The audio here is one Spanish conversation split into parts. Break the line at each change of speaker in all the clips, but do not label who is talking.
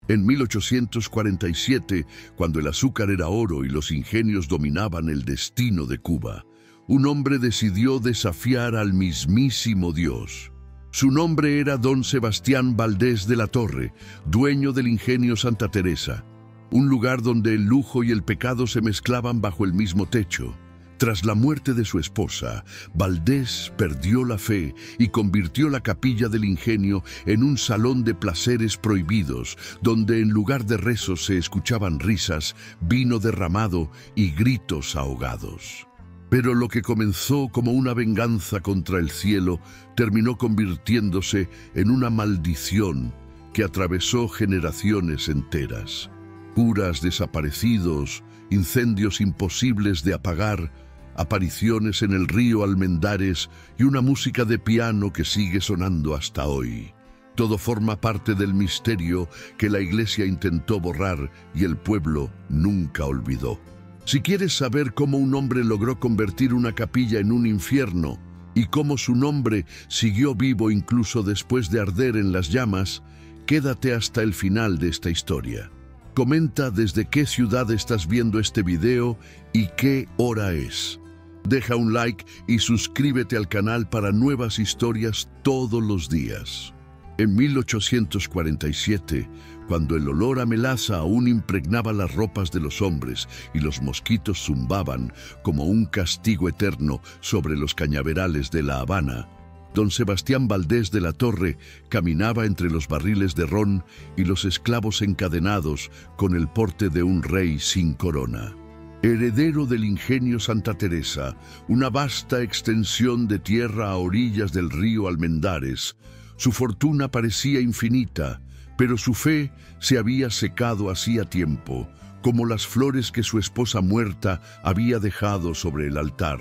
En 1847, cuando el azúcar era oro y los ingenios dominaban el destino de Cuba, un hombre decidió desafiar al mismísimo Dios. Su nombre era don Sebastián Valdés de la Torre, dueño del ingenio Santa Teresa, un lugar donde el lujo y el pecado se mezclaban bajo el mismo techo. Tras la muerte de su esposa, Valdés perdió la fe y convirtió la capilla del ingenio en un salón de placeres prohibidos, donde en lugar de rezos se escuchaban risas, vino derramado y gritos ahogados. Pero lo que comenzó como una venganza contra el cielo terminó convirtiéndose en una maldición que atravesó generaciones enteras. Curas desaparecidos, incendios imposibles de apagar, apariciones en el río Almendares y una música de piano que sigue sonando hasta hoy. Todo forma parte del misterio que la Iglesia intentó borrar y el pueblo nunca olvidó. Si quieres saber cómo un hombre logró convertir una capilla en un infierno y cómo su nombre siguió vivo incluso después de arder en las llamas, quédate hasta el final de esta historia. Comenta desde qué ciudad estás viendo este video y qué hora es. Deja un like y suscríbete al canal para nuevas historias todos los días. En 1847, cuando el olor a melaza aún impregnaba las ropas de los hombres y los mosquitos zumbaban como un castigo eterno sobre los cañaverales de La Habana, don Sebastián Valdés de la Torre caminaba entre los barriles de ron y los esclavos encadenados con el porte de un rey sin corona. Heredero del ingenio Santa Teresa, una vasta extensión de tierra a orillas del río Almendares, su fortuna parecía infinita, pero su fe se había secado hacía tiempo, como las flores que su esposa muerta había dejado sobre el altar.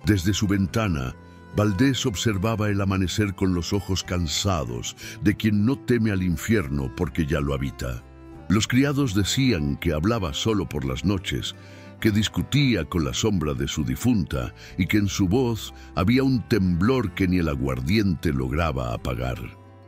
Desde su ventana, Valdés observaba el amanecer con los ojos cansados de quien no teme al infierno porque ya lo habita. Los criados decían que hablaba solo por las noches, que discutía con la sombra de su difunta y que en su voz había un temblor que ni el aguardiente lograba apagar.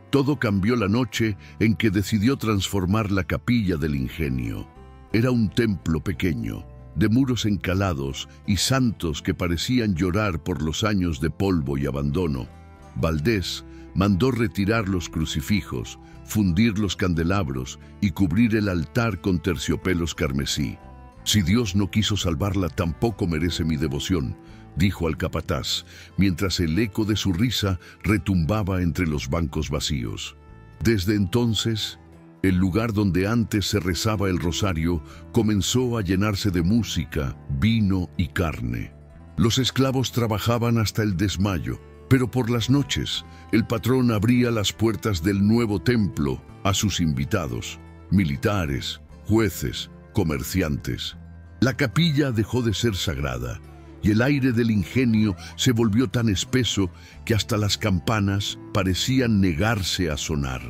Todo cambió la noche en que decidió transformar la capilla del ingenio. Era un templo pequeño, de muros encalados y santos que parecían llorar por los años de polvo y abandono. Valdés mandó retirar los crucifijos, fundir los candelabros y cubrir el altar con terciopelos carmesí. «Si Dios no quiso salvarla, tampoco merece mi devoción», dijo al capataz, mientras el eco de su risa retumbaba entre los bancos vacíos. Desde entonces, el lugar donde antes se rezaba el rosario comenzó a llenarse de música, vino y carne. Los esclavos trabajaban hasta el desmayo, pero por las noches el patrón abría las puertas del nuevo templo a sus invitados, militares, jueces, comerciantes. La capilla dejó de ser sagrada y el aire del ingenio se volvió tan espeso que hasta las campanas parecían negarse a sonar.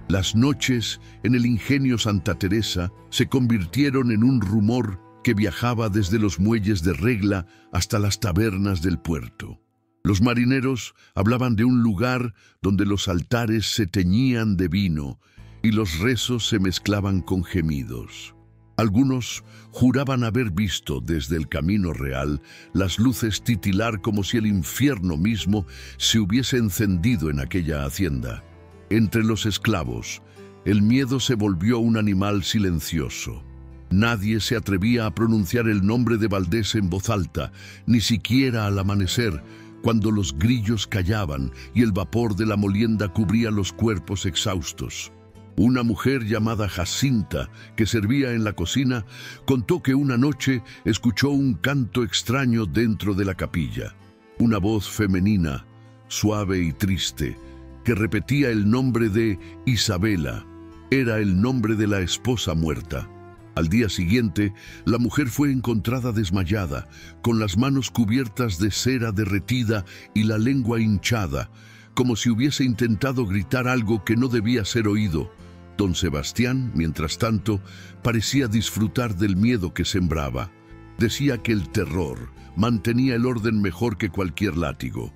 Las noches en el ingenio Santa Teresa se convirtieron en un rumor que viajaba desde los muelles de Regla hasta las tabernas del puerto. Los marineros hablaban de un lugar donde los altares se teñían de vino y los rezos se mezclaban con gemidos. Algunos juraban haber visto desde el camino real las luces titilar como si el infierno mismo se hubiese encendido en aquella hacienda. Entre los esclavos, el miedo se volvió un animal silencioso. Nadie se atrevía a pronunciar el nombre de Valdés en voz alta, ni siquiera al amanecer, cuando los grillos callaban y el vapor de la molienda cubría los cuerpos exhaustos. Una mujer llamada Jacinta, que servía en la cocina, contó que una noche escuchó un canto extraño dentro de la capilla. Una voz femenina, suave y triste, que repetía el nombre de Isabela. Era el nombre de la esposa muerta. Al día siguiente, la mujer fue encontrada desmayada, con las manos cubiertas de cera derretida y la lengua hinchada, como si hubiese intentado gritar algo que no debía ser oído. Don Sebastián, mientras tanto, parecía disfrutar del miedo que sembraba. Decía que el terror mantenía el orden mejor que cualquier látigo.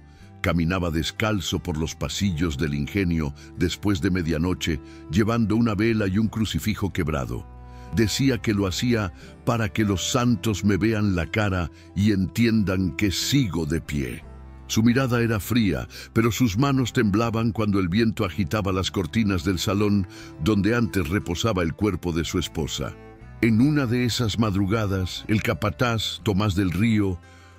Caminaba descalzo por los pasillos del ingenio después de medianoche, llevando una vela y un crucifijo quebrado. Decía que lo hacía para que los santos me vean la cara y entiendan que sigo de pie. Su mirada era fría, pero sus manos temblaban cuando el viento agitaba las cortinas del salón donde antes reposaba el cuerpo de su esposa. En una de esas madrugadas, el capataz, Tomás del Río,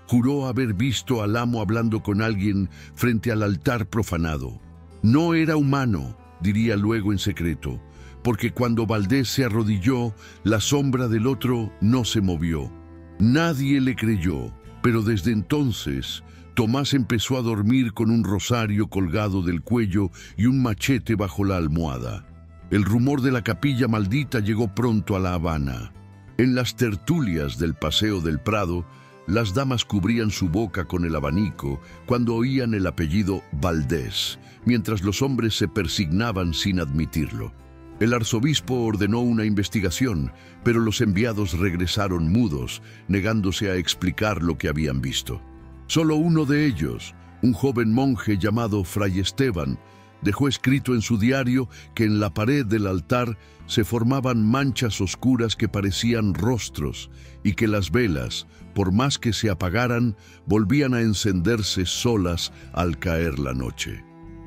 juró haber visto al amo hablando con alguien frente al altar profanado. No era humano, diría luego en secreto, porque cuando Valdés se arrodilló, la sombra del otro no se movió. Nadie le creyó, pero desde entonces Tomás empezó a dormir con un rosario colgado del cuello y un machete bajo la almohada. El rumor de la capilla maldita llegó pronto a La Habana. En las tertulias del Paseo del Prado, las damas cubrían su boca con el abanico cuando oían el apellido Valdés, mientras los hombres se persignaban sin admitirlo. El arzobispo ordenó una investigación, pero los enviados regresaron mudos, negándose a explicar lo que habían visto. Solo uno de ellos, un joven monje llamado Fray Esteban, dejó escrito en su diario que en la pared del altar se formaban manchas oscuras que parecían rostros y que las velas, por más que se apagaran, volvían a encenderse solas al caer la noche.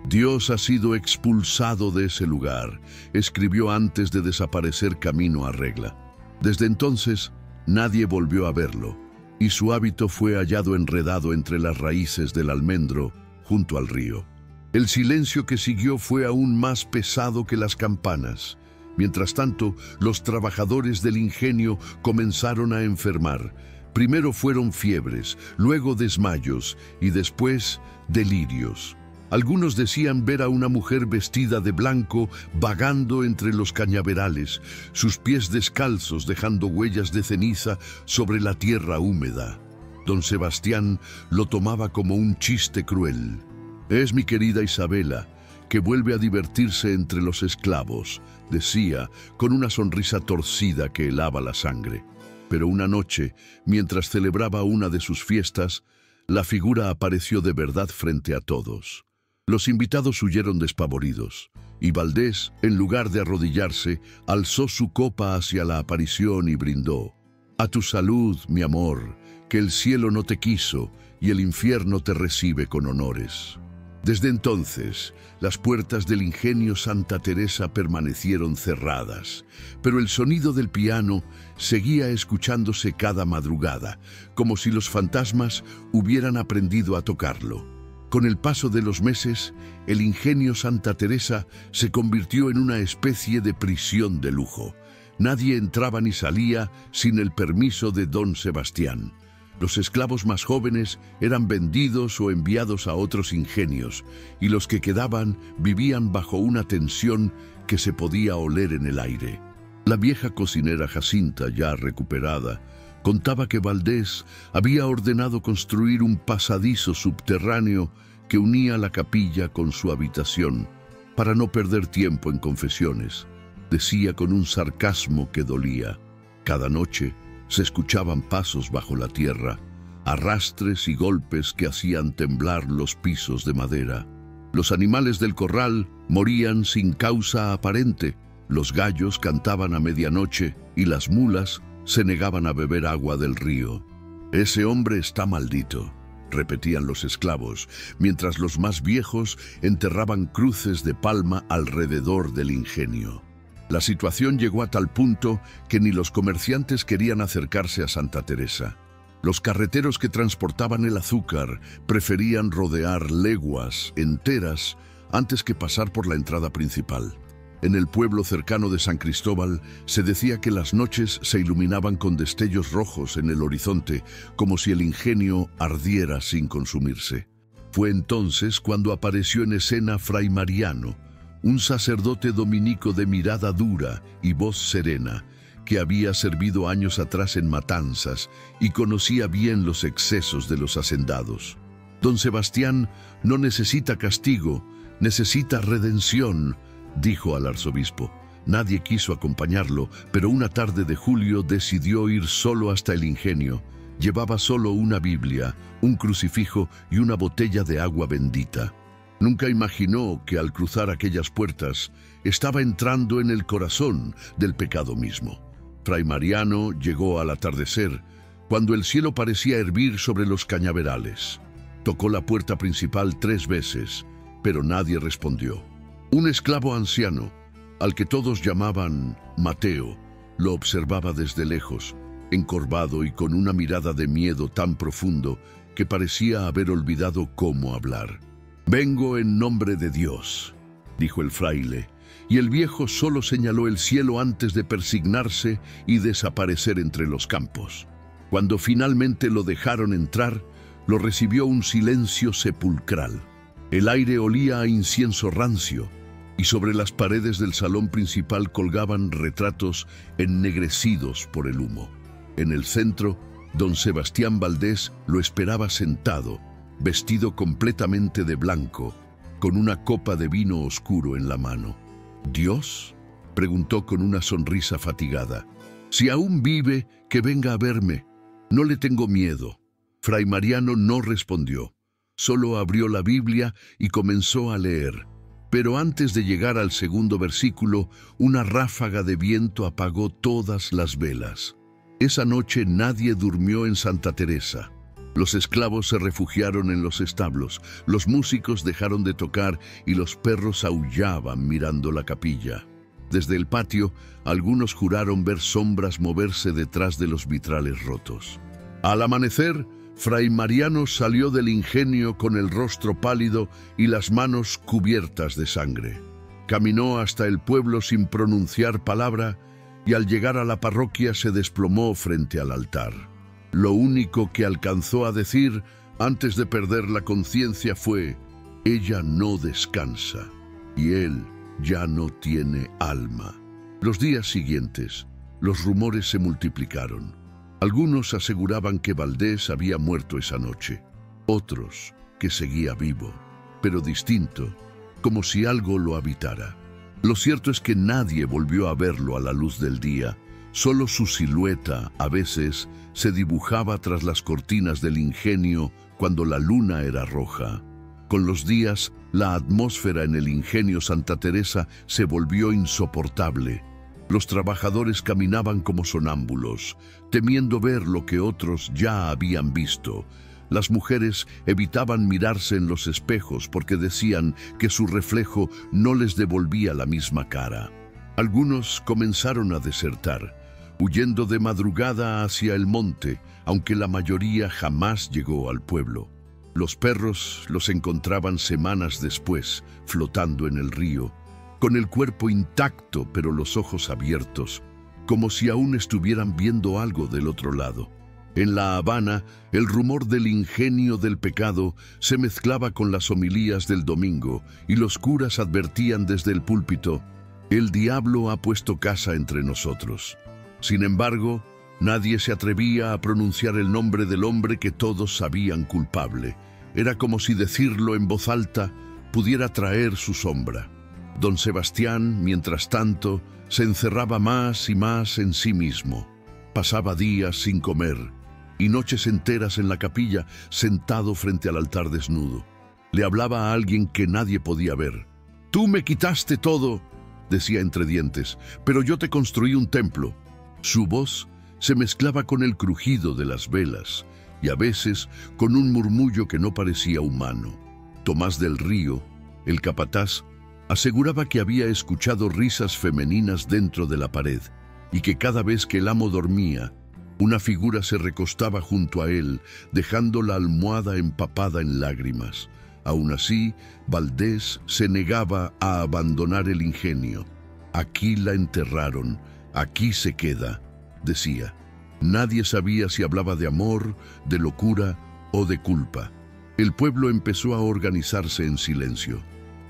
«Dios ha sido expulsado de ese lugar», escribió antes de desaparecer camino a Regla. Desde entonces, nadie volvió a verlo, y su hábito fue hallado enredado entre las raíces del almendro junto al río. El silencio que siguió fue aún más pesado que las campanas. Mientras tanto, los trabajadores del ingenio comenzaron a enfermar. Primero fueron fiebres, luego desmayos y después delirios. Algunos decían ver a una mujer vestida de blanco vagando entre los cañaverales, sus pies descalzos dejando huellas de ceniza sobre la tierra húmeda. Don Sebastián lo tomaba como un chiste cruel. «Es mi querida Isabela, que vuelve a divertirse entre los esclavos», decía, con una sonrisa torcida que helaba la sangre. Pero una noche, mientras celebraba una de sus fiestas, la figura apareció de verdad frente a todos. Los invitados huyeron despavoridos, y Valdés, en lugar de arrodillarse, alzó su copa hacia la aparición y brindó: «A tu salud, mi amor, que el cielo no te quiso y el infierno te recibe con honores». Desde entonces, las puertas del ingenio Santa Teresa permanecieron cerradas, pero el sonido del piano seguía escuchándose cada madrugada, como si los fantasmas hubieran aprendido a tocarlo. Con el paso de los meses, el ingenio Santa Teresa se convirtió en una especie de prisión de lujo. Nadie entraba ni salía sin el permiso de don Sebastián. Los esclavos más jóvenes eran vendidos o enviados a otros ingenios, y los que quedaban vivían bajo una tensión que se podía oler en el aire. La vieja cocinera Jacinta, ya recuperada, contaba que Valdés había ordenado construir un pasadizo subterráneo que unía la capilla con su habitación, para no perder tiempo en confesiones. Decía con un sarcasmo que dolía: «Cada noche se escuchaban pasos bajo la tierra, arrastres y golpes que hacían temblar los pisos de madera. Los animales del corral morían sin causa aparente, los gallos cantaban a medianoche y las mulas se negaban a beber agua del río. Ese hombre está maldito», repetían los esclavos, mientras los más viejos enterraban cruces de palma alrededor del ingenio. La situación llegó a tal punto que ni los comerciantes querían acercarse a Santa Teresa. Los carreteros que transportaban el azúcar preferían rodear leguas enteras antes que pasar por la entrada principal. En el pueblo cercano de San Cristóbal se decía que las noches se iluminaban con destellos rojos en el horizonte, como si el ingenio ardiera sin consumirse. Fue entonces cuando apareció en escena Fray Mariano, un sacerdote dominico de mirada dura y voz serena, que había servido años atrás en matanzas y conocía bien los excesos de los hacendados. «Don Sebastián no necesita castigo, necesita redención», dijo al arzobispo. Nadie quiso acompañarlo, pero una tarde de julio decidió ir solo hasta el ingenio, Llevaba solo una Biblia, un crucifijo y una botella de agua bendita. Nunca imaginó que al cruzar aquellas puertas estaba entrando en el corazón del pecado mismo. Fray Mariano llegó al atardecer, cuando el cielo parecía hervir sobre los cañaverales. Tocó la puerta principal 3 veces, pero nadie respondió. Un esclavo anciano, al que todos llamaban Mateo, lo observaba desde lejos, encorvado y con una mirada de miedo tan profundo que parecía haber olvidado cómo hablar. «Vengo en nombre de Dios», dijo el fraile, y el viejo solo señaló el cielo antes de persignarse y desaparecer entre los campos. Cuando finalmente lo dejaron entrar, lo recibió un silencio sepulcral. El aire olía a incienso rancio, y sobre las paredes del salón principal colgaban retratos ennegrecidos por el humo. En el centro, don Sebastián Valdés lo esperaba sentado, vestido completamente de blanco, con una copa de vino oscuro en la mano. «¿Dios?», preguntó con una sonrisa fatigada. «Si aún vive, que venga a verme. No le tengo miedo». Fray Mariano no respondió. Solo abrió la Biblia y comenzó a leer. Pero antes de llegar al segundo versículo, una ráfaga de viento apagó todas las velas. Esa noche nadie durmió en Santa Teresa. Los esclavos se refugiaron en los establos, los músicos dejaron de tocar y los perros aullaban mirando la capilla. Desde el patio, algunos juraron ver sombras moverse detrás de los vitrales rotos. Al amanecer, Fray Mariano salió del ingenio con el rostro pálido y las manos cubiertas de sangre. Caminó hasta el pueblo sin pronunciar palabra y al llegar a la parroquia se desplomó frente al altar. Lo único que alcanzó a decir antes de perder la conciencia fue: «Ella no descansa y él ya no tiene alma». Los días siguientes, los rumores se multiplicaron. Algunos aseguraban que Valdés había muerto esa noche, otros que seguía vivo, pero distinto, como si algo lo habitara. Lo cierto es que nadie volvió a verlo a la luz del día. Solo su silueta, a veces, se dibujaba tras las cortinas del ingenio cuando la luna era roja. Con los días, la atmósfera en el ingenio Santa Teresa se volvió insoportable. Los trabajadores caminaban como sonámbulos, temiendo ver lo que otros ya habían visto. Las mujeres evitaban mirarse en los espejos porque decían que su reflejo no les devolvía la misma cara. Algunos comenzaron a desertar, huyendo de madrugada hacia el monte, aunque la mayoría jamás llegó al pueblo. Los perros los encontraban semanas después, flotando en el río, con el cuerpo intacto pero los ojos abiertos, como si aún estuvieran viendo algo del otro lado. En La Habana, el rumor del ingenio del pecado se mezclaba con las homilías del domingo y los curas advertían desde el púlpito: «El diablo ha puesto casa entre nosotros». Sin embargo, nadie se atrevía a pronunciar el nombre del hombre que todos sabían culpable. Era como si decirlo en voz alta pudiera traer su sombra. Don Sebastián, mientras tanto, se encerraba más y más en sí mismo. Pasaba días sin comer y noches enteras en la capilla, sentado frente al altar desnudo. Le hablaba a alguien que nadie podía ver. «Tú me quitaste todo», decía entre dientes, «pero yo te construí un templo». Su voz se mezclaba con el crujido de las velas y a veces con un murmullo que no parecía humano. Tomás del Río, el capataz, aseguraba que había escuchado risas femeninas dentro de la pared y que cada vez que el amo dormía, una figura se recostaba junto a él, dejando la almohada empapada en lágrimas. Aún así, Valdés se negaba a abandonar el ingenio. «Aquí la enterraron, aquí se queda», decía. Nadie sabía si hablaba de amor, de locura o de culpa. El pueblo empezó a organizarse en silencio.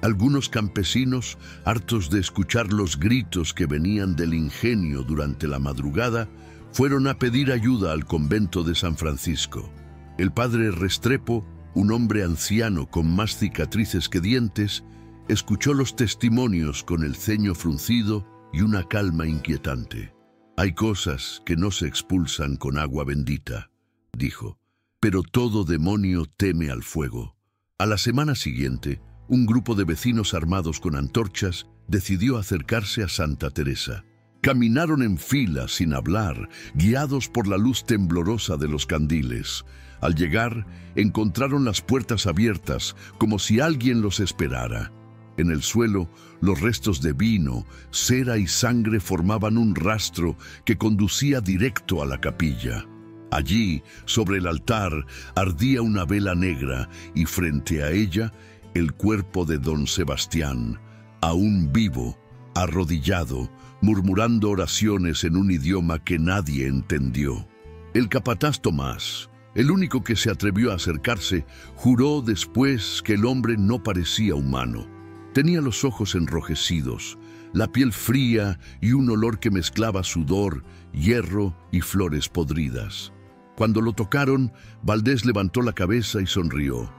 Algunos campesinos, hartos de escuchar los gritos que venían del ingenio durante la madrugada, fueron a pedir ayuda al convento de San Francisco. El padre Restrepo, un hombre anciano con más cicatrices que dientes, escuchó los testimonios con el ceño fruncido y una calma inquietante. «Hay cosas que no se expulsan con agua bendita», dijo, pero todo demonio teme al fuego. A la semana siguiente, un grupo de vecinos armados con antorchas decidió acercarse a Santa Teresa. Caminaron en fila sin hablar, guiados por la luz temblorosa de los candiles. Al llegar, encontraron las puertas abiertas, como si alguien los esperara. En el suelo, los restos de vino, cera y sangre formaban un rastro que conducía directo a la capilla. Allí, sobre el altar, ardía una vela negra y frente a ella, el cuerpo de don Sebastián, aún vivo, arrodillado, murmurando oraciones en un idioma que nadie entendió. El capataz Tomás, el único que se atrevió a acercarse, juró después que el hombre no parecía humano. Tenía los ojos enrojecidos, la piel fría y un olor que mezclaba sudor, hierro y flores podridas. Cuando lo tocaron, Valdés levantó la cabeza y sonrió.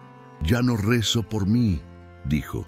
«Ya no rezo por mí», dijo.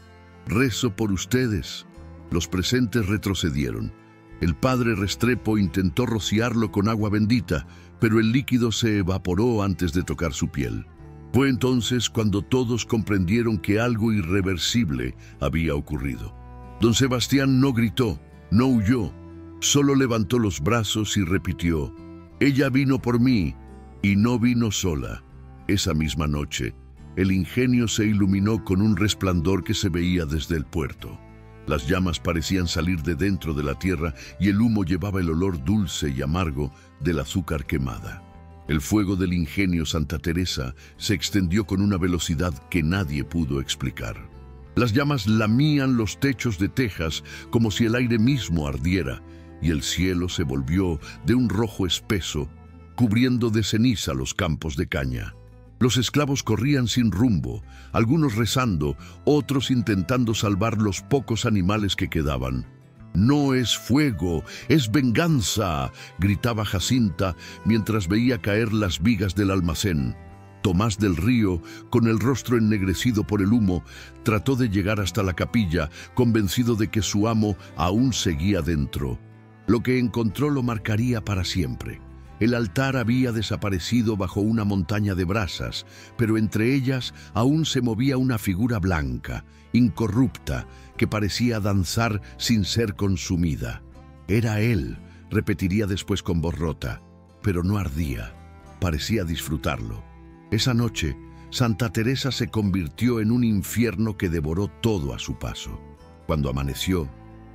«Rezo por ustedes». Los presentes retrocedieron. El padre Restrepo intentó rociarlo con agua bendita, pero el líquido se evaporó antes de tocar su piel. Fue entonces cuando todos comprendieron que algo irreversible había ocurrido. Don Sebastián no gritó, no huyó, solo levantó los brazos y repitió: «Ella vino por mí, y no vino sola». Esa misma noche, el ingenio se iluminó con un resplandor que se veía desde el puerto. Las llamas parecían salir de dentro de la tierra y el humo llevaba el olor dulce y amargo del azúcar quemada. El fuego del ingenio Santa Teresa se extendió con una velocidad que nadie pudo explicar. Las llamas lamían los techos de tejas como si el aire mismo ardiera, y el cielo se volvió de un rojo espeso, cubriendo de ceniza los campos de caña. Los esclavos corrían sin rumbo, algunos rezando, otros intentando salvar los pocos animales que quedaban. «No es fuego, es venganza», gritaba Jacinta mientras veía caer las vigas del almacén. Tomás del Río, con el rostro ennegrecido por el humo, trató de llegar hasta la capilla, convencido de que su amo aún seguía dentro. Lo que encontró lo marcaría para siempre. El altar había desaparecido bajo una montaña de brasas, pero entre ellas aún se movía una figura blanca, incorrupta, que parecía danzar sin ser consumida. «Era él», repetiría después con voz rota, pero no ardía, parecía disfrutarlo. Esa noche, Santa Teresa se convirtió en un infierno que devoró todo a su paso. Cuando amaneció,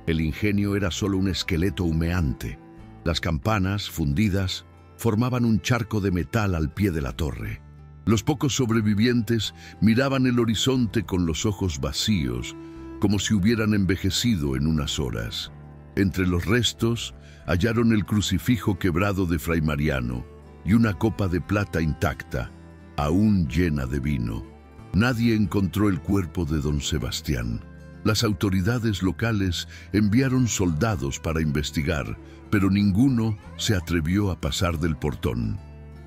el ingenio era solo un esqueleto humeante. Las campanas, fundidas, formaban un charco de metal al pie de la torre. Los pocos sobrevivientes miraban el horizonte con los ojos vacíos, como si hubieran envejecido en unas horas. Entre los restos hallaron el crucifijo quebrado de Fray Mariano y una copa de plata intacta, aún llena de vino. Nadie encontró el cuerpo de don Sebastián. Las autoridades locales enviaron soldados para investigar, pero ninguno se atrevió a pasar del portón.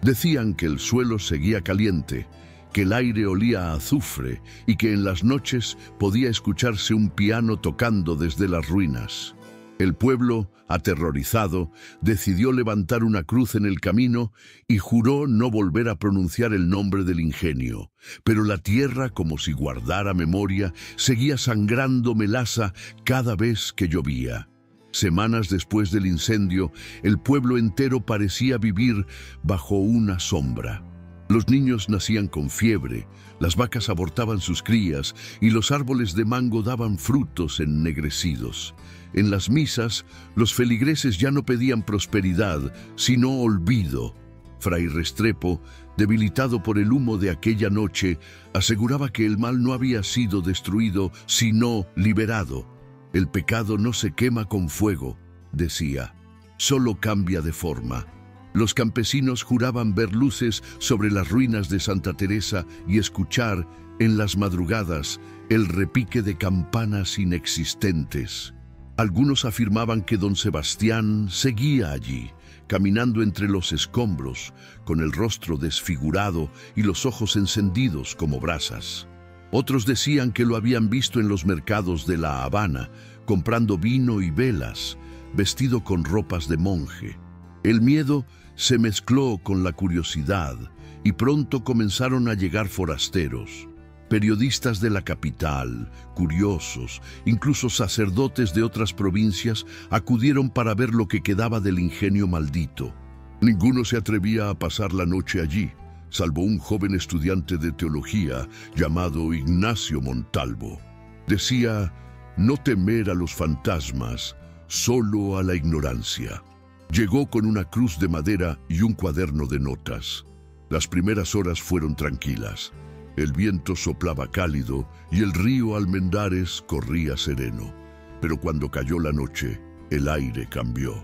Decían que el suelo seguía caliente, que el aire olía a azufre y que en las noches podía escucharse un piano tocando desde las ruinas. El pueblo, aterrorizado, decidió levantar una cruz en el camino y juró no volver a pronunciar el nombre del ingenio. Pero la tierra, como si guardara memoria, seguía sangrando melaza cada vez que llovía. Semanas después del incendio, el pueblo entero parecía vivir bajo una sombra. Los niños nacían con fiebre, las vacas abortaban sus crías y los árboles de mango daban frutos ennegrecidos. En las misas, los feligreses ya no pedían prosperidad, sino olvido. Fray Restrepo, debilitado por el humo de aquella noche, aseguraba que el mal no había sido destruido, sino liberado. «El pecado no se quema con fuego», decía, «solo cambia de forma». Los campesinos juraban ver luces sobre las ruinas de Santa Teresa y escuchar, en las madrugadas, el repique de campanas inexistentes. Algunos afirmaban que don Sebastián seguía allí, caminando entre los escombros, con el rostro desfigurado y los ojos encendidos como brasas. Otros decían que lo habían visto en los mercados de La Habana, comprando vino y velas, vestido con ropas de monje. El miedo se mezcló con la curiosidad y pronto comenzaron a llegar forasteros, periodistas de la capital, curiosos, incluso sacerdotes de otras provincias acudieron para ver lo que quedaba del ingenio maldito. Ninguno se atrevía a pasar la noche allí, salvo un joven estudiante de teología llamado Ignacio Montalvo. Decía: no temer a los fantasmas, solo a la ignorancia. Llegó con una cruz de madera y un cuaderno de notas. Las primeras horas fueron tranquilas. El viento soplaba cálido y el río Almendares corría sereno. Pero cuando cayó la noche, el aire cambió.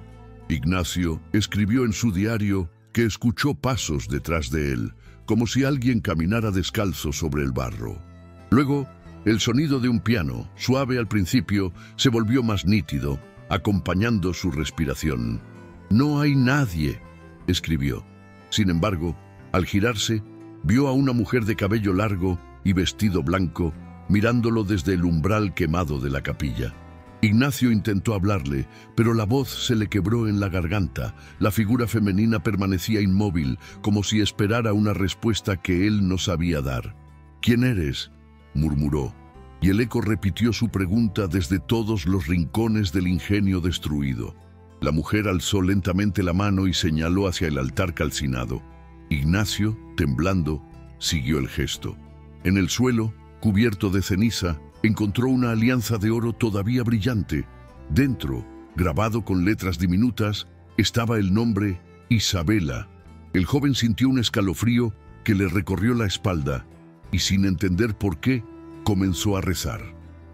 Ignacio escribió en su diario que escuchó pasos detrás de él, como si alguien caminara descalzo sobre el barro. Luego, el sonido de un piano, suave al principio, se volvió más nítido, acompañando su respiración. «No hay nadie», escribió. Sin embargo, al girarse, vio a una mujer de cabello largo y vestido blanco, mirándolo desde el umbral quemado de la capilla. Ignacio intentó hablarle, pero la voz se le quebró en la garganta. La figura femenina permanecía inmóvil, como si esperara una respuesta que él no sabía dar. «¿Quién eres?», murmuró, y el eco repitió su pregunta desde todos los rincones del ingenio destruido. La mujer alzó lentamente la mano y señaló hacia el altar calcinado. Ignacio, temblando, siguió el gesto. En el suelo, cubierto de ceniza, encontró una alianza de oro todavía brillante. Dentro, grabado con letras diminutas, estaba el nombre Isabela. El joven sintió un escalofrío que le recorrió la espalda y, sin entender por qué, comenzó a rezar.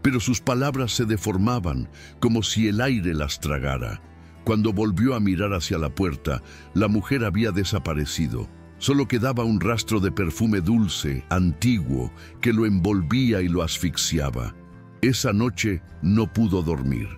Pero sus palabras se deformaban, como si el aire las tragara. Cuando volvió a mirar hacia la puerta, la mujer había desaparecido. Solo quedaba un rastro de perfume dulce, antiguo, que lo envolvía y lo asfixiaba. Esa noche no pudo dormir.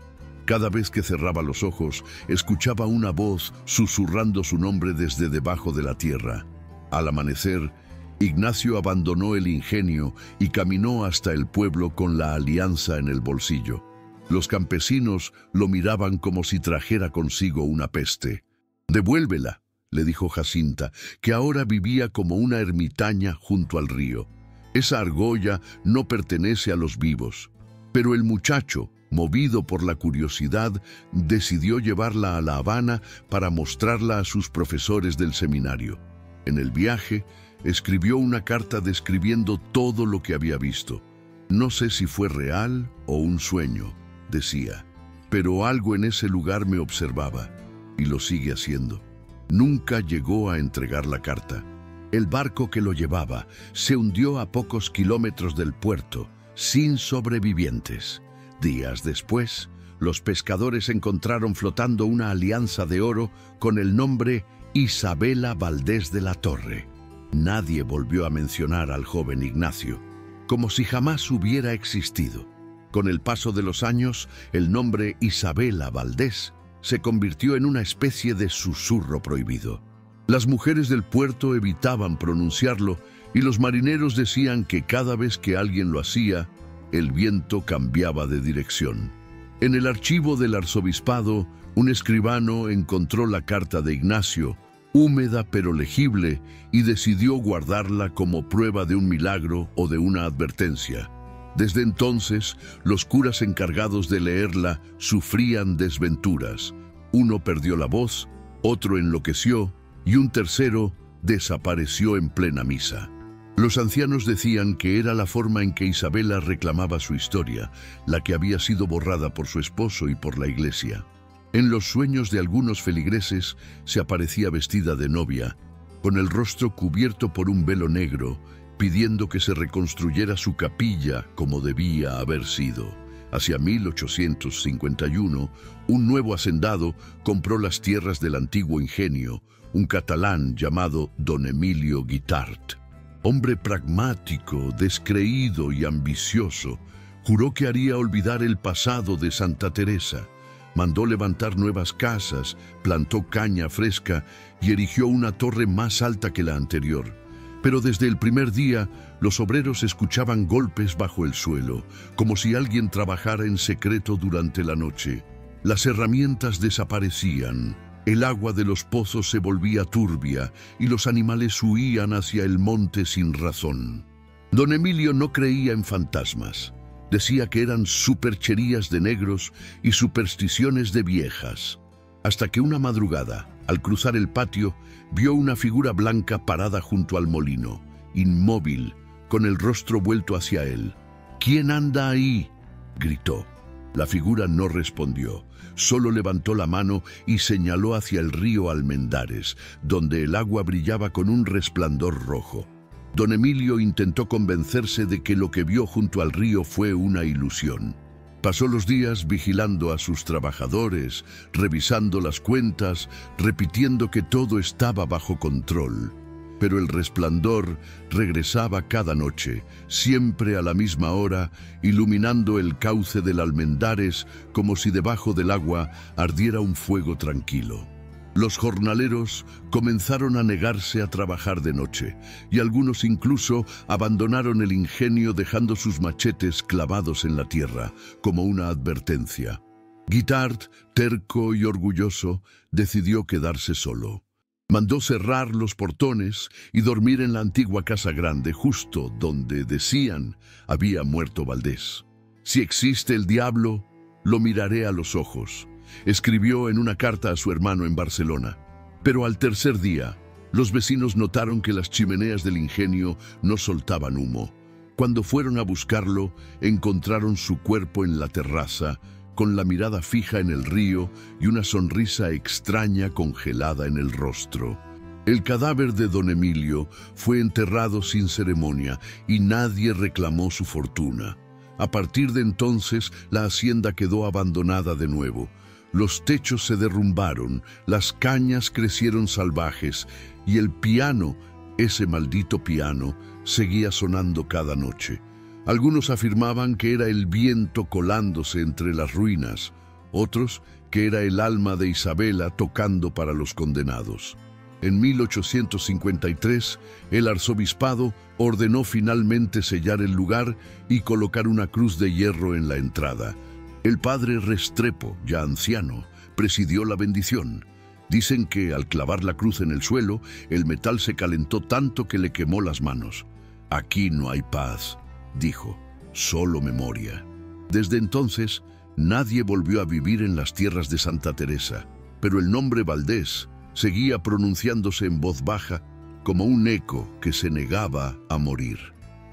Cada vez que cerraba los ojos, escuchaba una voz susurrando su nombre desde debajo de la tierra. Al amanecer, Ignacio abandonó el ingenio y caminó hasta el pueblo con la alianza en el bolsillo. Los campesinos lo miraban como si trajera consigo una peste. «Devuélvela», le dijo Jacinta, que ahora vivía como una ermitaña junto al río. «Esa argolla no pertenece a los vivos». Pero el muchacho, movido por la curiosidad, decidió llevarla a La Habana para mostrarla a sus profesores del seminario. En el viaje, escribió una carta describiendo todo lo que había visto. «No sé si fue real o un sueño», decía, «pero algo en ese lugar me observaba, y lo sigue haciendo». Nunca llegó a entregar la carta. El barco que lo llevaba se hundió a pocos kilómetros del puerto, sin sobrevivientes. Días después, los pescadores encontraron flotando una alianza de oro con el nombre Isabela Valdés de la Torre. Nadie volvió a mencionar al joven Ignacio, como si jamás hubiera existido. Con el paso de los años, el nombre Isabela Valdés se convirtió en una especie de susurro prohibido. Las mujeres del puerto evitaban pronunciarlo y los marineros decían que cada vez que alguien lo hacía, el viento cambiaba de dirección. En el archivo del arzobispado, un escribano encontró la carta de Ignacio, húmeda pero legible, y decidió guardarla como prueba de un milagro o de una advertencia. Desde entonces, los curas encargados de leerla sufrían desventuras. Uno perdió la voz, otro enloqueció y un tercero desapareció en plena misa. Los ancianos decían que era la forma en que Isabela reclamaba su historia, la que había sido borrada por su esposo y por la iglesia. En los sueños de algunos feligreses se aparecía vestida de novia, con el rostro cubierto por un velo negro, pidiendo que se reconstruyera su capilla como debía haber sido. Hacia 1851, un nuevo hacendado compró las tierras del antiguo ingenio, un catalán llamado Don Emilio Guitart. Hombre pragmático, descreído y ambicioso, juró que haría olvidar el pasado de Santa Teresa. Mandó levantar nuevas casas, plantó caña fresca y erigió una torre más alta que la anterior. Pero desde el primer día, los obreros escuchaban golpes bajo el suelo, como si alguien trabajara en secreto durante la noche. Las herramientas desaparecían, El agua de los pozos se volvía turbia y los animales huían hacia el monte sin razón. Don Emilio no creía en fantasmas. Decía que eran supercherías de negros y supersticiones de viejas. Hasta que una madrugada, al cruzar el patio, vio una figura blanca parada junto al molino, inmóvil, con el rostro vuelto hacia él. «¿Quién anda ahí?», gritó. La figura no respondió, solo levantó la mano y señaló hacia el río Almendares, donde el agua brillaba con un resplandor rojo. Don Emilio intentó convencerse de que lo que vio junto al río fue una ilusión. Pasó los días vigilando a sus trabajadores, revisando las cuentas, repitiendo que todo estaba bajo control. Pero el resplandor regresaba cada noche, siempre a la misma hora, iluminando el cauce del Almendares como si debajo del agua ardiera un fuego tranquilo. Los jornaleros comenzaron a negarse a trabajar de noche, y algunos incluso abandonaron el ingenio dejando sus machetes clavados en la tierra, como una advertencia. Guitart, terco y orgulloso, decidió quedarse solo. Mandó cerrar los portones y dormir en la antigua casa grande, justo donde, decían, había muerto Valdés. «Si existe el diablo, lo miraré a los ojos», escribió en una carta a su hermano en Barcelona. Pero al tercer día, los vecinos notaron que las chimeneas del ingenio no soltaban humo. Cuando fueron a buscarlo, encontraron su cuerpo en la terraza, con la mirada fija en el río y una sonrisa extraña congelada en el rostro. El cadáver de don Emilio fue enterrado sin ceremonia y nadie reclamó su fortuna. A partir de entonces, la hacienda quedó abandonada de nuevo. Los techos se derrumbaron, las cañas crecieron salvajes y el piano, ese maldito piano, seguía sonando cada noche. Algunos afirmaban que era el viento colándose entre las ruinas, otros que era el alma de Isabela tocando para los condenados. En 1853, el arzobispado ordenó finalmente sellar el lugar y colocar una cruz de hierro en la entrada. El padre Restrepo, ya anciano, presidió la bendición. Dicen que al clavar la cruz en el suelo, el metal se calentó tanto que le quemó las manos. «Aquí no hay paz», dijo, «solo memoria». Desde entonces, nadie volvió a vivir en las tierras de Santa Teresa, pero el nombre Valdés seguía pronunciándose en voz baja como un eco que se negaba a morir.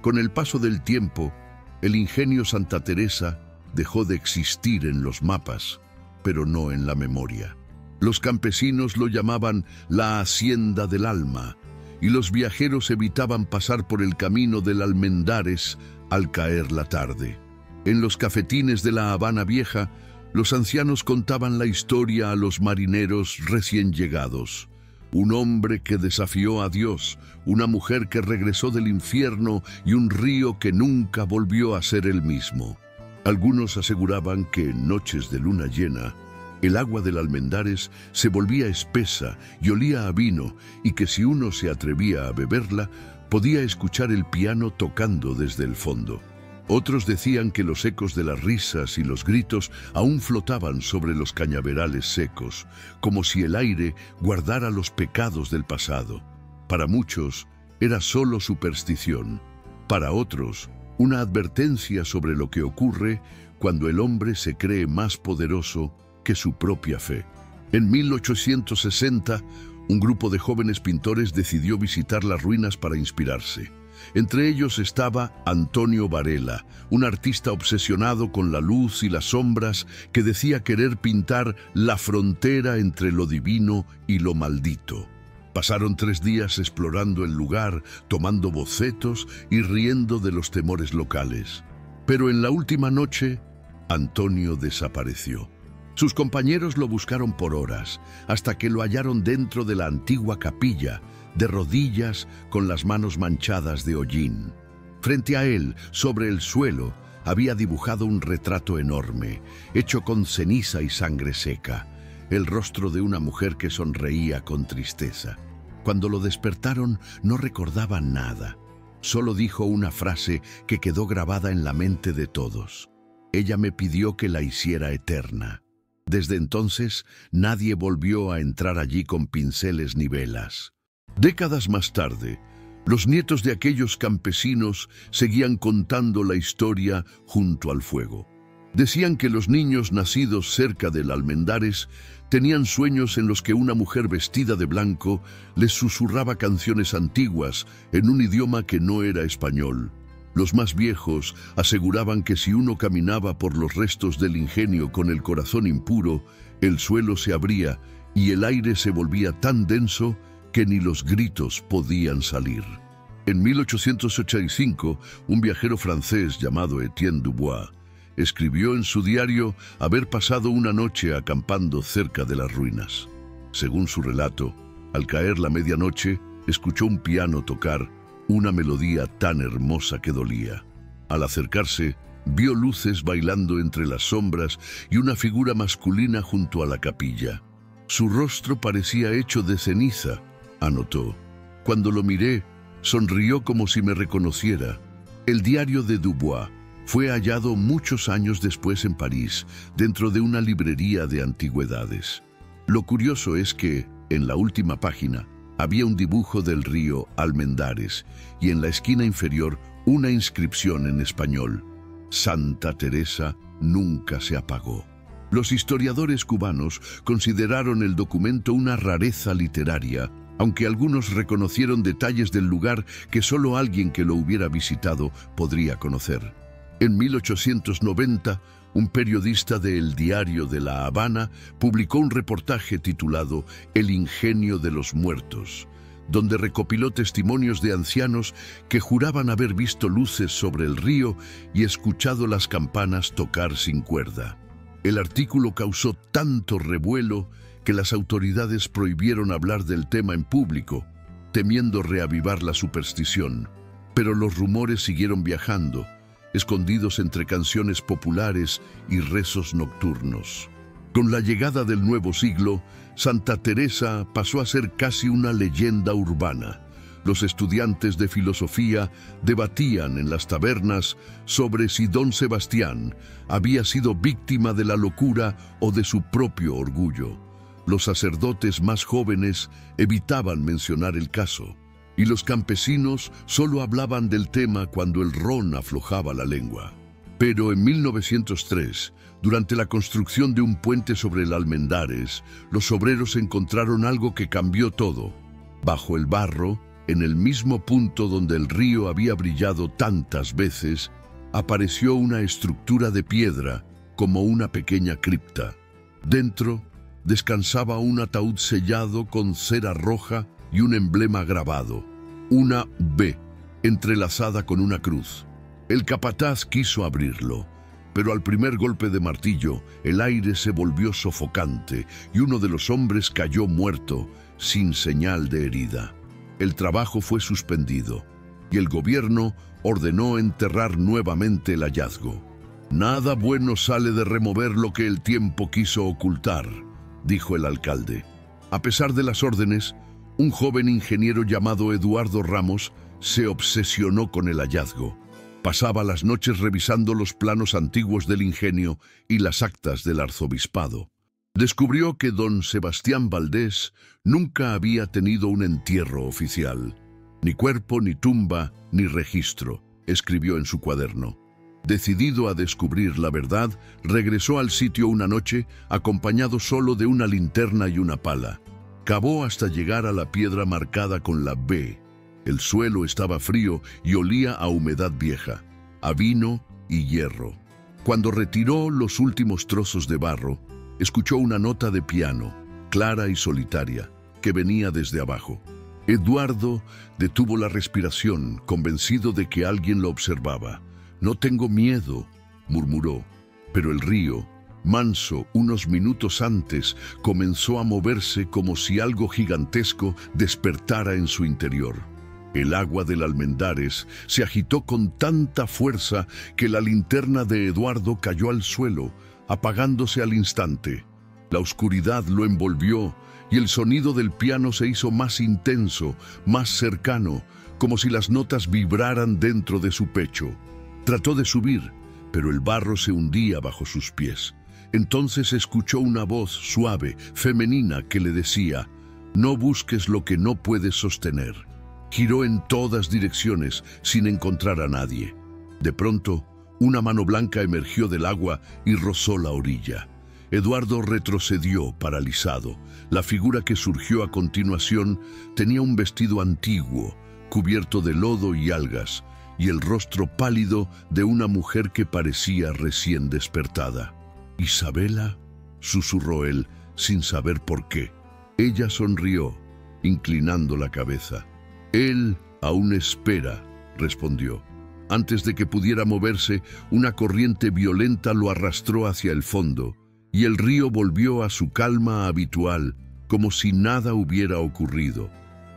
Con el paso del tiempo, el ingenio Santa Teresa dejó de existir en los mapas, pero no en la memoria. Los campesinos lo llamaban la Hacienda del Alma, y los viajeros evitaban pasar por el camino del Almendares al caer la tarde. En los cafetines de la Habana Vieja, los ancianos contaban la historia a los marineros recién llegados. Un hombre que desafió a Dios, una mujer que regresó del infierno y un río que nunca volvió a ser el mismo. Algunos aseguraban que en noches de luna llena, el agua del Almendares se volvía espesa y olía a vino, y que si uno se atrevía a beberla, podía escuchar el piano tocando desde el fondo. Otros decían que los ecos de las risas y los gritos aún flotaban sobre los cañaverales secos, como si el aire guardara los pecados del pasado. Para muchos era solo superstición, para otros una advertencia sobre lo que ocurre cuando el hombre se cree más poderoso que su propia fe. En 1860, un grupo de jóvenes pintores decidió visitar las ruinas para inspirarse. Entre ellos estaba Antonio Varela, un artista obsesionado con la luz y las sombras que decía querer pintar la frontera entre lo divino y lo maldito. Pasaron 3 días explorando el lugar, tomando bocetos y riendo de los temores locales. Pero en la última noche, Antonio desapareció. Sus compañeros lo buscaron por horas, hasta que lo hallaron dentro de la antigua capilla, de rodillas con las manos manchadas de hollín. Frente a él, sobre el suelo, había dibujado un retrato enorme, hecho con ceniza y sangre seca, el rostro de una mujer que sonreía con tristeza. Cuando lo despertaron, no recordaba nada. Solo dijo una frase que quedó grabada en la mente de todos. Ella me pidió que la hiciera eterna. Desde entonces, nadie volvió a entrar allí con pinceles ni velas. Décadas más tarde, los nietos de aquellos campesinos seguían contando la historia junto al fuego. Decían que los niños nacidos cerca del Almendares tenían sueños en los que una mujer vestida de blanco les susurraba canciones antiguas en un idioma que no era español. Los más viejos aseguraban que si uno caminaba por los restos del ingenio con el corazón impuro, el suelo se abría y el aire se volvía tan denso que ni los gritos podían salir. En 1885, un viajero francés llamado Etienne Dubois escribió en su diario haber pasado una noche acampando cerca de las ruinas. Según su relato, al caer la medianoche, escuchó un piano tocar una melodía tan hermosa que dolía. Al acercarse, vio luces bailando entre las sombras y una figura masculina junto a la capilla. Su rostro parecía hecho de ceniza, anotó. Cuando lo miré, sonrió como si me reconociera. El diario de Dubois fue hallado muchos años después en París, dentro de una librería de antigüedades. Lo curioso es que, en la última página, había un dibujo del río Almendares y en la esquina inferior una inscripción en español: Santa Teresa nunca se apagó. Los historiadores cubanos consideraron el documento una rareza literaria, aunque algunos reconocieron detalles del lugar que solo alguien que lo hubiera visitado podría conocer. En 1890, un periodista de El Diario de La Habana publicó un reportaje titulado El ingenio de los muertos, donde recopiló testimonios de ancianos que juraban haber visto luces sobre el río y escuchado las campanas tocar sin cuerda. El artículo causó tanto revuelo que las autoridades prohibieron hablar del tema en público, temiendo reavivar la superstición. Pero los rumores siguieron viajando, escondidos entre canciones populares y rezos nocturnos. Con la llegada del nuevo siglo, Santa Teresa pasó a ser casi una leyenda urbana. Los estudiantes de filosofía debatían en las tabernas sobre si don Sebastián había sido víctima de la locura o de su propio orgullo. Los sacerdotes más jóvenes evitaban mencionar el caso, y los campesinos solo hablaban del tema cuando el ron aflojaba la lengua. Pero en 1903, durante la construcción de un puente sobre el Almendares, los obreros encontraron algo que cambió todo. Bajo el barro, en el mismo punto donde el río había brillado tantas veces, apareció una estructura de piedra, como una pequeña cripta. Dentro descansaba un ataúd sellado con cera roja y un emblema grabado, una B, entrelazada con una cruz. El capataz quiso abrirlo, pero al primer golpe de martillo, el aire se volvió sofocante y uno de los hombres cayó muerto, sin señal de herida. El trabajo fue suspendido y el gobierno ordenó enterrar nuevamente el hallazgo. «Nada bueno sale de remover lo que el tiempo quiso ocultar», dijo el alcalde. A pesar de las órdenes, un joven ingeniero llamado Eduardo Ramos se obsesionó con el hallazgo. Pasaba las noches revisando los planos antiguos del ingenio y las actas del arzobispado. Descubrió que don Sebastián Valdés nunca había tenido un entierro oficial. Ni cuerpo, ni tumba, ni registro, escribió en su cuaderno. Decidido a descubrir la verdad, regresó al sitio una noche, acompañado solo de una linterna y una pala. Cavó hasta llegar a la piedra marcada con la B. El suelo estaba frío y olía a humedad vieja, a vino y hierro. Cuando retiró los últimos trozos de barro, escuchó una nota de piano, clara y solitaria, que venía desde abajo. Eduardo detuvo la respiración, convencido de que alguien lo observaba. «No tengo miedo», murmuró, pero el río, manso unos minutos antes, comenzó a moverse como si algo gigantesco despertara en su interior. El agua del Almendares se agitó con tanta fuerza que la linterna de Eduardo cayó al suelo, apagándose al instante. La oscuridad lo envolvió y el sonido del piano se hizo más intenso, más cercano, como si las notas vibraran dentro de su pecho. Trató de subir, pero el barro se hundía bajo sus pies. Entonces escuchó una voz suave, femenina, que le decía: «No busques lo que no puedes sostener». Giró en todas direcciones sin encontrar a nadie. De pronto, una mano blanca emergió del agua y rozó la orilla. Eduardo retrocedió, paralizado. La figura que surgió a continuación tenía un vestido antiguo, cubierto de lodo y algas, y el rostro pálido de una mujer que parecía recién despertada. «¿Isabela?», susurró él, sin saber por qué. Ella sonrió, inclinando la cabeza. «Él aún espera», respondió. Antes de que pudiera moverse, una corriente violenta lo arrastró hacia el fondo, y el río volvió a su calma habitual, como si nada hubiera ocurrido.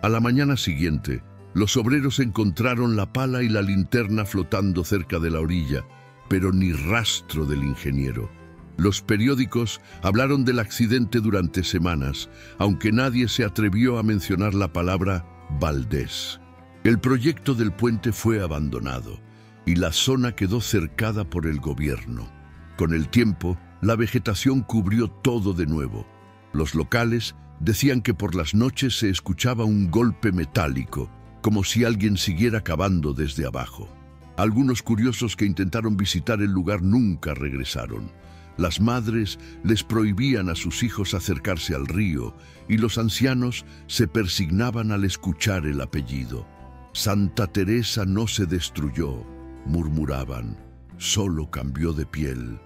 A la mañana siguiente, los obreros encontraron la pala y la linterna flotando cerca de la orilla, pero ni rastro del ingeniero. Los periódicos hablaron del accidente durante semanas, aunque nadie se atrevió a mencionar la palabra Valdés. El proyecto del puente fue abandonado y la zona quedó cercada por el gobierno. Con el tiempo, la vegetación cubrió todo de nuevo. Los locales decían que por las noches se escuchaba un golpe metálico, como si alguien siguiera cavando desde abajo. Algunos curiosos que intentaron visitar el lugar nunca regresaron. Las madres les prohibían a sus hijos acercarse al río y los ancianos se persignaban al escuchar el apellido. «Santa Teresa no se destruyó», murmuraban, «solo cambió de piel».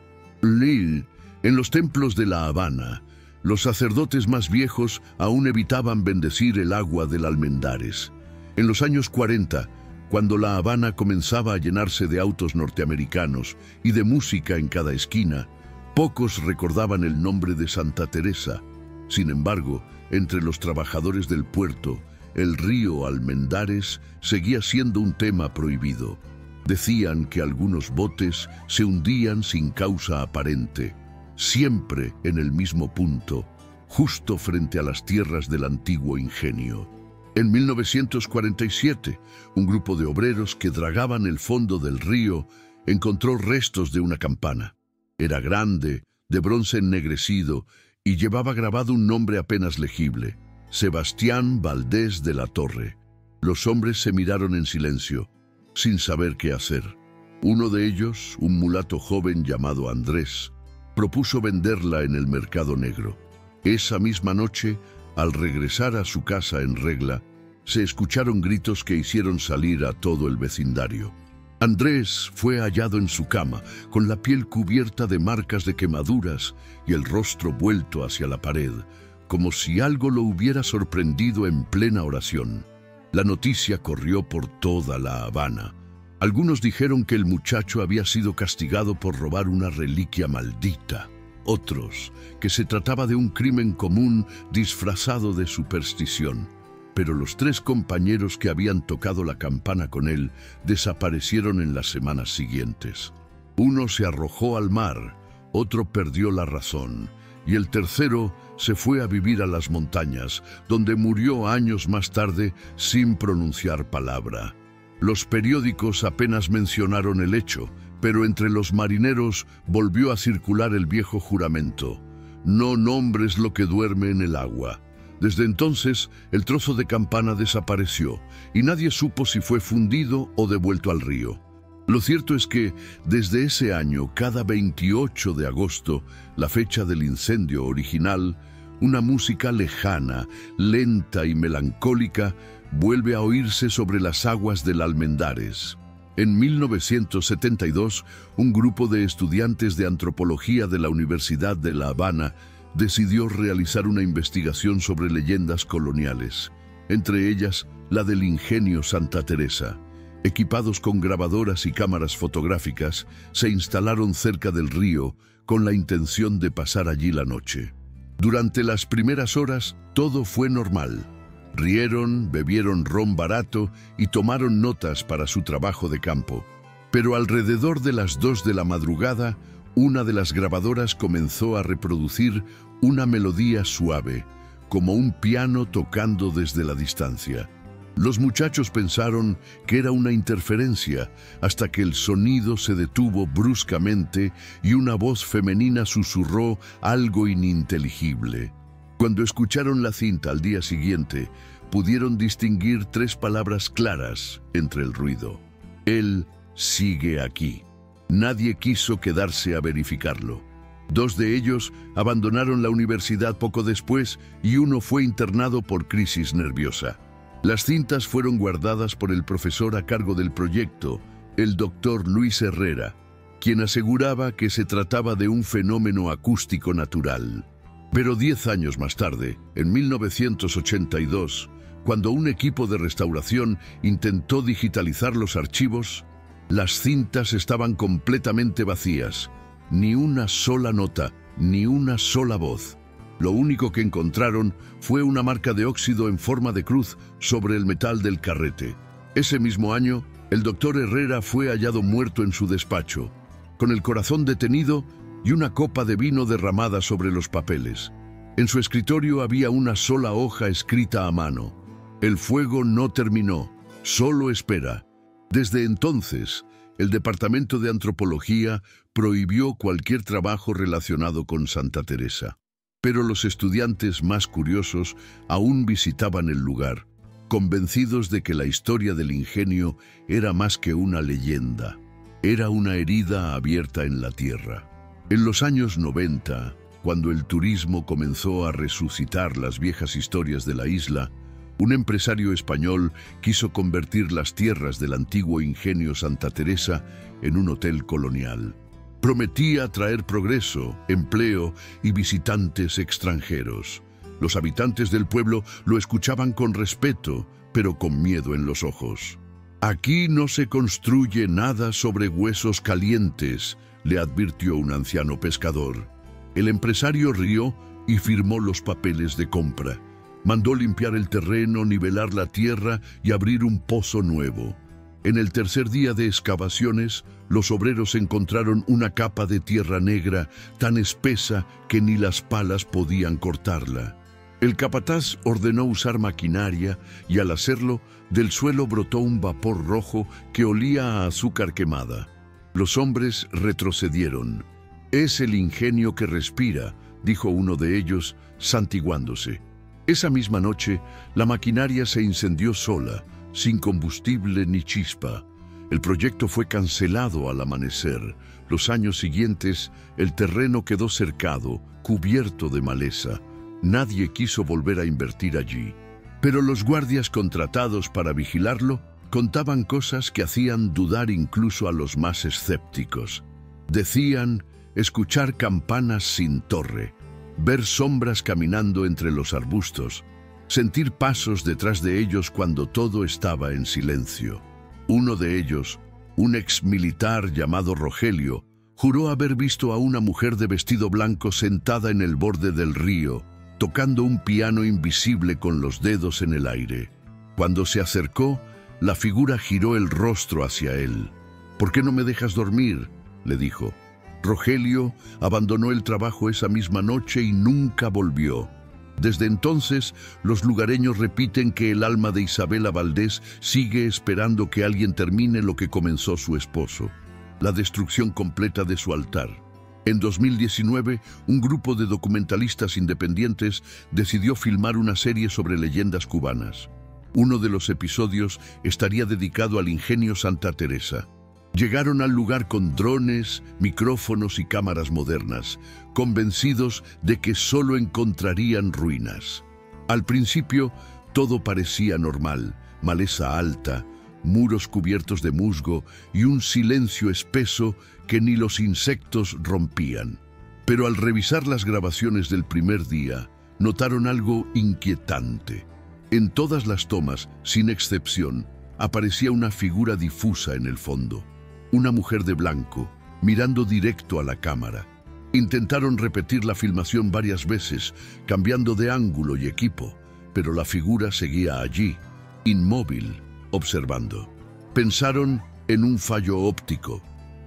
En los templos de La Habana, los sacerdotes más viejos aún evitaban bendecir el agua del Almendares. En los años 40, cuando La Habana comenzaba a llenarse de autos norteamericanos y de música en cada esquina, pocos recordaban el nombre de Santa Teresa. Sin embargo, entre los trabajadores del puerto, el río Almendares seguía siendo un tema prohibido. Decían que algunos botes se hundían sin causa aparente, siempre en el mismo punto, justo frente a las tierras del antiguo ingenio. En 1947, un grupo de obreros que dragaban el fondo del río encontró restos de una campana. Era grande, de bronce ennegrecido, y llevaba grabado un nombre apenas legible: Sebastián Valdés de la Torre. Los hombres se miraron en silencio, sin saber qué hacer. Uno de ellos, un mulato joven llamado Andrés, propuso venderla en el mercado negro. Esa misma noche, al regresar a su casa en regla, se escucharon gritos que hicieron salir a todo el vecindario. Andrés fue hallado en su cama, con la piel cubierta de marcas de quemaduras y el rostro vuelto hacia la pared, como si algo lo hubiera sorprendido en plena oración. La noticia corrió por toda La Habana. Algunos dijeron que el muchacho había sido castigado por robar una reliquia maldita. Otros, que se trataba de un crimen común disfrazado de superstición. Pero los 3 compañeros que habían tocado la campana con él desaparecieron en las semanas siguientes. Uno se arrojó al mar, otro perdió la razón, y el tercero se fue a vivir a las montañas, donde murió años más tarde sin pronunciar palabra. Los periódicos apenas mencionaron el hecho, pero entre los marineros volvió a circular el viejo juramento: «No nombres lo que duerme en el agua». Desde entonces, el trozo de campana desapareció y nadie supo si fue fundido o devuelto al río. Lo cierto es que, desde ese año, cada 28 de agosto, la fecha del incendio original, una música lejana, lenta y melancólica vuelve a oírse sobre las aguas del Almendares. En 1972, un grupo de estudiantes de antropología de la Universidad de La Habana decidió realizar una investigación sobre leyendas coloniales, entre ellas la del ingenio Santa Teresa. Equipados con grabadoras y cámaras fotográficas, se instalaron cerca del río con la intención de pasar allí la noche. Durante las primeras horas, todo fue normal. Rieron, bebieron ron barato y tomaron notas para su trabajo de campo. Pero alrededor de las 2 de la madrugada, una de las grabadoras comenzó a reproducir una melodía suave, como un piano tocando desde la distancia. Los muchachos pensaron que era una interferencia hasta que el sonido se detuvo bruscamente y una voz femenina susurró algo ininteligible. Cuando escucharon la cinta al día siguiente, pudieron distinguir 3 palabras claras entre el ruido. Él sigue aquí. Nadie quiso quedarse a verificarlo. 2 de ellos abandonaron la universidad poco después y uno fue internado por crisis nerviosa. Las cintas fueron guardadas por el profesor a cargo del proyecto, el doctor Luis Herrera, quien aseguraba que se trataba de un fenómeno acústico natural. Pero 10 años más tarde, en 1982, cuando un equipo de restauración intentó digitalizar los archivos, las cintas estaban completamente vacías. Ni una sola nota, ni una sola voz. Lo único que encontraron fue una marca de óxido en forma de cruz sobre el metal del carrete. Ese mismo año, el doctor Herrera fue hallado muerto en su despacho, con el corazón detenido y una copa de vino derramada sobre los papeles. En su escritorio había una sola hoja escrita a mano. El fuego no terminó, solo espera. Desde entonces, el Departamento de Antropología prohibió cualquier trabajo relacionado con Santa Teresa. Pero los estudiantes más curiosos aún visitaban el lugar, convencidos de que la historia del ingenio era más que una leyenda. Era una herida abierta en la tierra. En los años 90, cuando el turismo comenzó a resucitar las viejas historias de la isla, un empresario español quiso convertir las tierras del antiguo ingenio Santa Teresa en un hotel colonial. Prometía traer progreso, empleo y visitantes extranjeros. Los habitantes del pueblo lo escuchaban con respeto, pero con miedo en los ojos. «Aquí no se construye nada sobre huesos calientes», le advirtió un anciano pescador. El empresario rió y firmó los papeles de compra. Mandó limpiar el terreno, nivelar la tierra y abrir un pozo nuevo. En el tercer día de excavaciones, los obreros encontraron una capa de tierra negra tan espesa que ni las palas podían cortarla. El capataz ordenó usar maquinaria y al hacerlo, del suelo brotó un vapor rojo que olía a azúcar quemada. Los hombres retrocedieron. «Es el ingenio que respira», dijo uno de ellos, santiguándose. Esa misma noche, la maquinaria se incendió sola, sin combustible ni chispa. El proyecto fue cancelado al amanecer. Los años siguientes, el terreno quedó cercado, cubierto de maleza. Nadie quiso volver a invertir allí. Pero los guardias contratados para vigilarlo contaban cosas que hacían dudar incluso a los más escépticos. Decían escuchar campanas sin torre, ver sombras caminando entre los arbustos, sentir pasos detrás de ellos cuando todo estaba en silencio. Uno de ellos, un exmilitar llamado Rogelio, juró haber visto a una mujer de vestido blanco sentada en el borde del río, tocando un piano invisible con los dedos en el aire. Cuando se acercó, la figura giró el rostro hacia él. «¿Por qué no me dejas dormir?», le dijo. Rogelio abandonó el trabajo esa misma noche y nunca volvió. Desde entonces, los lugareños repiten que el alma de Isabela Valdés sigue esperando que alguien termine lo que comenzó su esposo, la destrucción completa de su altar. En 2019, un grupo de documentalistas independientes decidió filmar una serie sobre leyendas cubanas. Uno de los episodios estaría dedicado al ingenio Santa Teresa. Llegaron al lugar con drones, micrófonos y cámaras modernas, convencidos de que solo encontrarían ruinas. Al principio, todo parecía normal: maleza alta, muros cubiertos de musgo y un silencio espeso que ni los insectos rompían. Pero al revisar las grabaciones del primer día, notaron algo inquietante. En todas las tomas, sin excepción, aparecía una figura difusa en el fondo. Una mujer de blanco, mirando directo a la cámara. Intentaron repetir la filmación varias veces, cambiando de ángulo y equipo, pero la figura seguía allí, inmóvil, observando. Pensaron en un fallo óptico,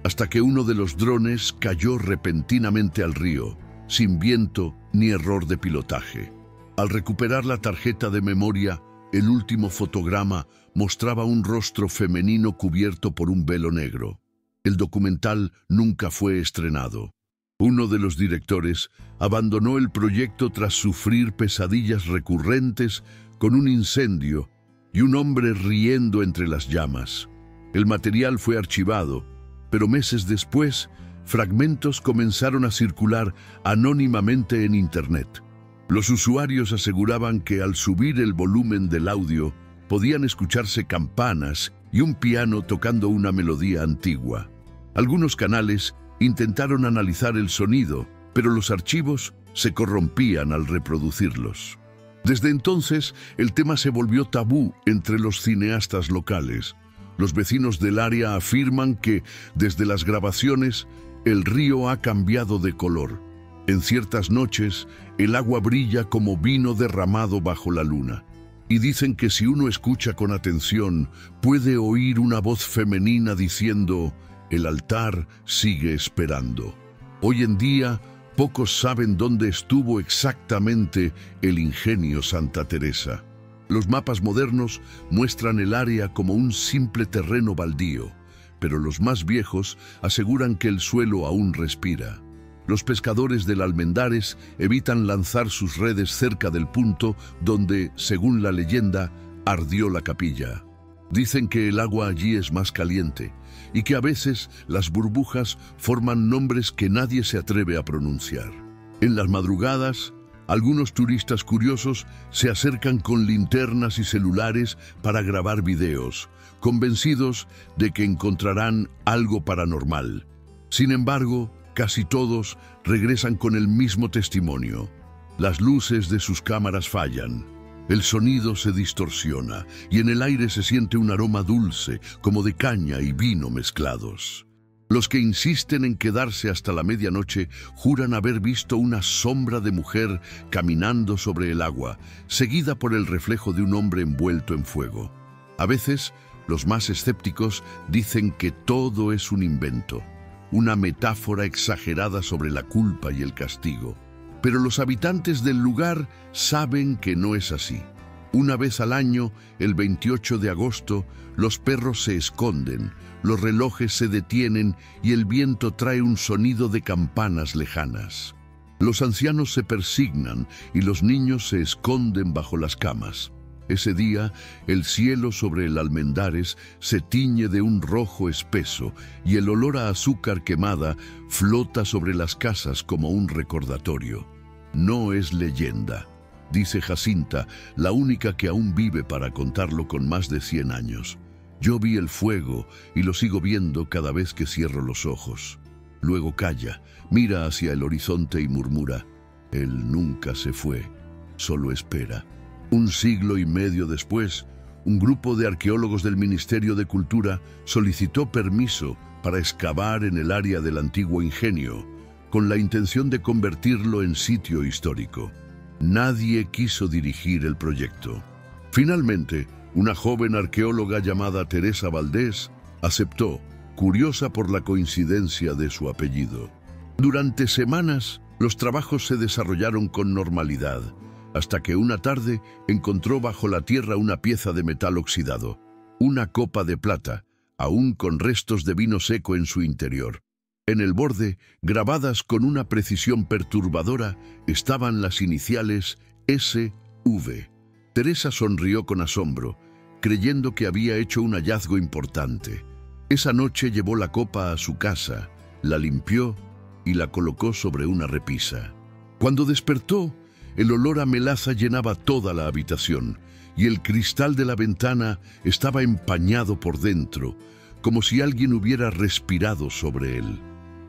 hasta que uno de los drones cayó repentinamente al río, sin viento ni error de pilotaje. Al recuperar la tarjeta de memoria, El último fotograma mostraba un rostro femenino cubierto por un velo negro. El documental nunca fue estrenado. Uno de los directores abandonó el proyecto tras sufrir pesadillas recurrentes con un incendio y un hombre riendo entre las llamas. El material fue archivado, pero meses después, fragmentos comenzaron a circular anónimamente en Internet. Los usuarios aseguraban que al subir el volumen del audio podían escucharse campanas y un piano tocando una melodía antigua. Algunos canales intentaron analizar el sonido, pero los archivos se corrompían al reproducirlos. Desde entonces, el tema se volvió tabú entre los cineastas locales. Los vecinos del área afirman que, desde las grabaciones, el río ha cambiado de color. En ciertas noches, el agua brilla como vino derramado bajo la luna. Y dicen que si uno escucha con atención, puede oír una voz femenina diciendo: «El altar sigue esperando». Hoy en día, pocos saben dónde estuvo exactamente el ingenio Santa Teresa. Los mapas modernos muestran el área como un simple terreno baldío, pero los más viejos aseguran que el suelo aún respira. Los pescadores del Almendares evitan lanzar sus redes cerca del punto donde, según la leyenda, ardió la capilla. Dicen que el agua allí es más caliente y que a veces las burbujas forman nombres que nadie se atreve a pronunciar. En las madrugadas, algunos turistas curiosos se acercan con linternas y celulares para grabar videos, convencidos de que encontrarán algo paranormal. Sin embargo, casi todos regresan con el mismo testimonio. Las luces de sus cámaras fallan. El sonido se distorsiona y en el aire se siente un aroma dulce, como de caña y vino mezclados. Los que insisten en quedarse hasta la medianoche juran haber visto una sombra de mujer caminando sobre el agua, seguida por el reflejo de un hombre envuelto en fuego. A veces, los más escépticos dicen que todo es un invento, una metáfora exagerada sobre la culpa y el castigo. Pero los habitantes del lugar saben que no es así. Una vez al año, el 28 de agosto, los perros se esconden, los relojes se detienen y el viento trae un sonido de campanas lejanas. Los ancianos se persignan y los niños se esconden bajo las camas. Ese día, el cielo sobre el Almendares se tiñe de un rojo espeso y el olor a azúcar quemada flota sobre las casas como un recordatorio. No es leyenda, dice Jacinta, la única que aún vive para contarlo con más de 100 años. Yo vi el fuego y lo sigo viendo cada vez que cierro los ojos. Luego calla, mira hacia el horizonte y murmura: «Él nunca se fue, solo espera». 1 siglo y medio después, un grupo de arqueólogos del Ministerio de Cultura solicitó permiso para excavar en el área del antiguo ingenio, con la intención de convertirlo en sitio histórico. Nadie quiso dirigir el proyecto. Finalmente, una joven arqueóloga llamada Teresa Valdés aceptó, curiosa por la coincidencia de su apellido. Durante semanas, los trabajos se desarrollaron con normalidad, hasta que una tarde encontró bajo la tierra una pieza de metal oxidado, una copa de plata, aún con restos de vino seco en su interior. En el borde, grabadas con una precisión perturbadora, estaban las iniciales SV. Teresa sonrió con asombro, creyendo que había hecho un hallazgo importante. Esa noche llevó la copa a su casa, la limpió y la colocó sobre una repisa. Cuando despertó, el olor a melaza llenaba toda la habitación y el cristal de la ventana estaba empañado por dentro, como si alguien hubiera respirado sobre él.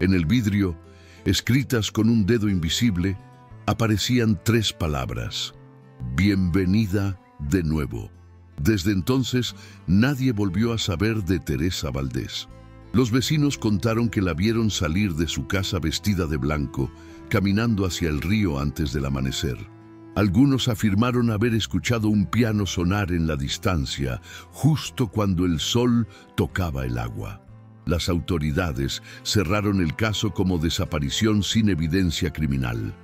En el vidrio, escritas con un dedo invisible, aparecían 3 palabras: «Bienvenida de nuevo». Desde entonces, nadie volvió a saber de Teresa Valdés. Los vecinos contaron que la vieron salir de su casa vestida de blanco, caminando hacia el río antes del amanecer. Algunos afirmaron haber escuchado un piano sonar en la distancia, justo cuando el sol tocaba el agua. Las autoridades cerraron el caso como desaparición sin evidencia criminal.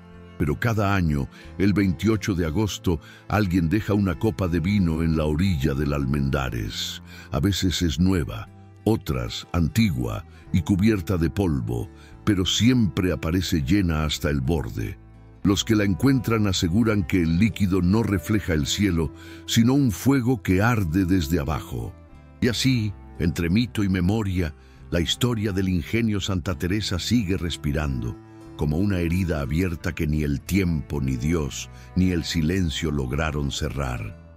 pero cada año, el 28 de agosto, alguien deja una copa de vino en la orilla del Almendares. A veces es nueva, otras antigua y cubierta de polvo, pero siempre aparece llena hasta el borde. Los que la encuentran aseguran que el líquido no refleja el cielo, sino un fuego que arde desde abajo. Y así, entre mito y memoria, la historia del ingenio Santa Teresa sigue respirando, como una herida abierta que ni el tiempo, ni Dios, ni el silencio lograron cerrar.